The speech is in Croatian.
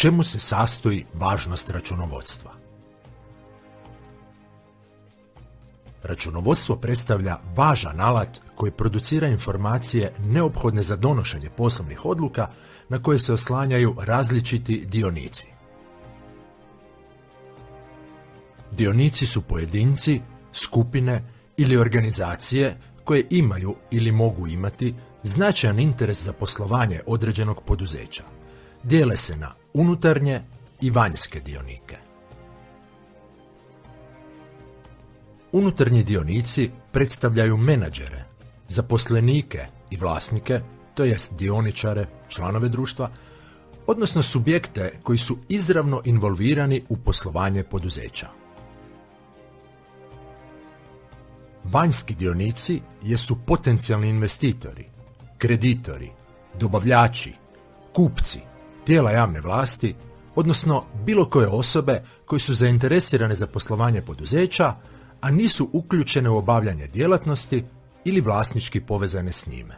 čemu se sastoji važnost računovodstva? Računovodstvo predstavlja važan alat koji producira informacije neophodne za donošenje poslovnih odluka na koje se oslanjaju različiti dionici. Dionici su pojedinci, skupine ili organizacije koje imaju ili mogu imati značajan interes za poslovanje određenog poduzeća. Dijele se na unutarnje i vanjske dionike. Unutarnji dionici predstavljaju menadžere, zaposlenike i vlasnike, to jest dioničare, članove društva, odnosno subjekte koji su izravno involvirani u poslovanje poduzeća. Vanjski dionici jesu potencijalni investitori, kreditori, dobavljači, kupci, tijela javne vlasti, odnosno bilo koje osobe koje su zainteresirane za poslovanje poduzeća, a nisu uključene u obavljanje djelatnosti ili vlasnički povezane s njime.